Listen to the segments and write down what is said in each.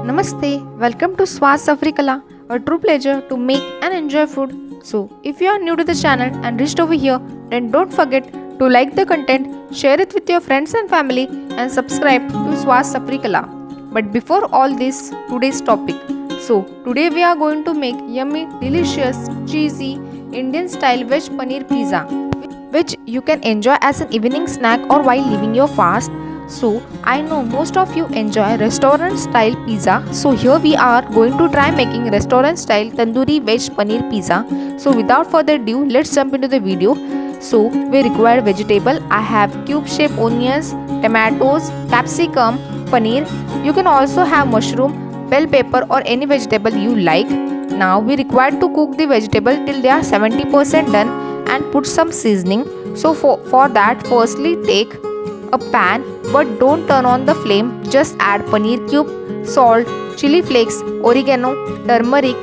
Namaste, welcome to Swas Afrikala, a true pleasure to make and enjoy food. So, if you are new to the channel and reached over here, then don't forget to like the content, share it with your friends and family, and subscribe to Swas Afrikala. But before all this, today's topic. So, today we are going to make yummy, delicious, cheesy, Indian style veg paneer pizza, which you can enjoy as an evening snack or while leaving your fast. So, I know most of you enjoy restaurant style pizza. So, here we are going to try making restaurant style tandoori veg paneer pizza. So, without further ado, let's jump into the video. So, we require vegetable. I have cube shaped onions, tomatoes, capsicum, paneer. You can also have mushroom, bell pepper or any vegetable you like. Now, we require to cook the vegetable till they are 70% done and put some seasoning. So, for that, firstly take a pan, but don't turn on the flame. Just add paneer cube, salt, chili flakes, oregano, turmeric,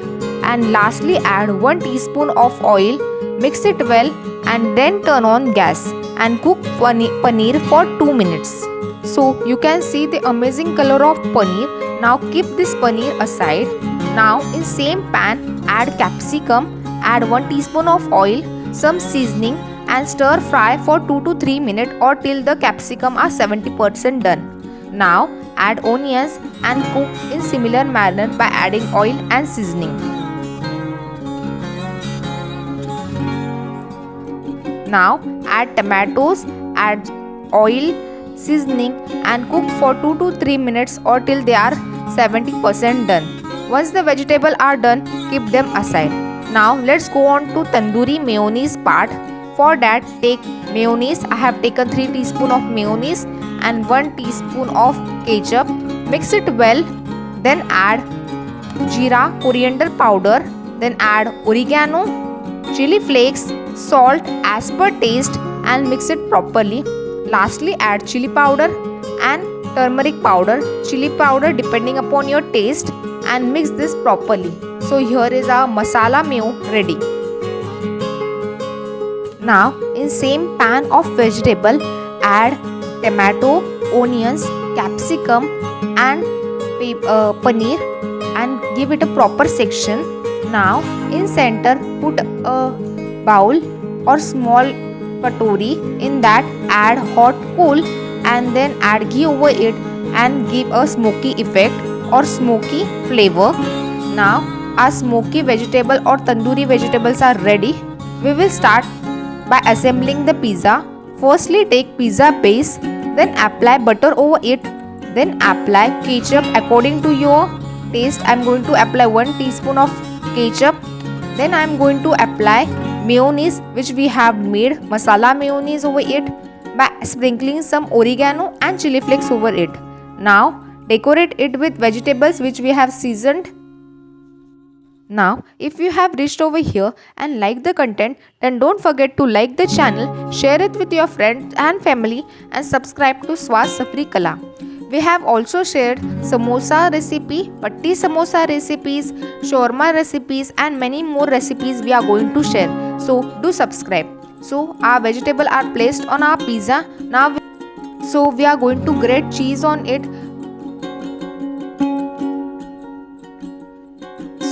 and lastly add 1 teaspoon of oil. Mix it well and then turn on gas and cook paneer for 2 minutes. So you can see the amazing color of paneer. Now keep this paneer aside. Now in same pan add capsicum, add 1 teaspoon of oil, some seasoning and stir fry for 2 to 3 minutes or till the capsicum are 70% done. Now add onions and cook in similar manner by adding oil and seasoning. Now add tomatoes, add oil, seasoning and cook for 2 to 3 minutes or till they are 70% done. Once the vegetables are done, keep them aside. Now let's go on to tandoori mayonnaise part. For that, take mayonnaise. I have taken 3 teaspoons of mayonnaise and 1 teaspoon of ketchup. Mix it well. Then add jeera, coriander powder. Then add oregano, chili flakes, salt as per taste and mix it properly. Lastly, add chili powder and turmeric powder, chili powder depending upon your taste, and mix this properly. So here is our masala mayo ready. Now in same pan of vegetable add tomato, onions, capsicum and paneer and give it a proper section. Now in center put a bowl or small katori. In that add hot cool and then add ghee over it and give a smoky effect or smoky flavor. Now our smoky vegetable or tandoori vegetables are ready. We will start by assembling the pizza. Firstly take pizza base, then apply butter over it, then apply ketchup according to your taste. I am going to apply 1 teaspoon of ketchup. Then I am going to apply mayonnaise which we have made, masala mayonnaise over it, by sprinkling some oregano and chili flakes over it. Now decorate it with vegetables which we have seasoned. Now, if you have reached over here and like the content, then don't forget to like the channel, share it with your friends and family and subscribe to Swas Afrikala. We have also shared samosa recipe, patti samosa recipes, shawarma recipes and many more recipes we are going to share. So, do subscribe. So, our vegetables are placed on our pizza. Now, we are going to grate cheese on it.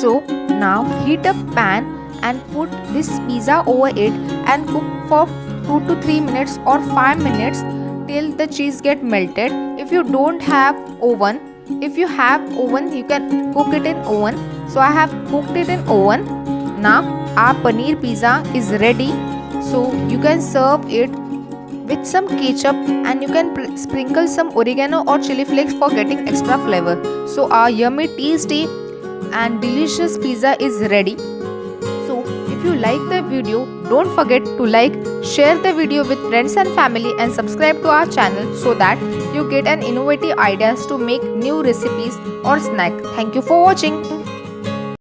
So now heat up pan and put this pizza over it and cook for 2 to 3 minutes or 5 minutes till the cheese get melted. If you don't have oven, if you have oven you can cook it in oven. So I have cooked it in oven. Now our paneer pizza is ready. So you can serve it with some ketchup and you can sprinkle some oregano or chili flakes for getting extra flavor. So our yummy, tasty and delicious pizza is ready. So if you like the video, don't forget to like, share the video with friends and family and subscribe to our channel so that you get an innovative ideas to make new recipes or snack. Thank you for watching.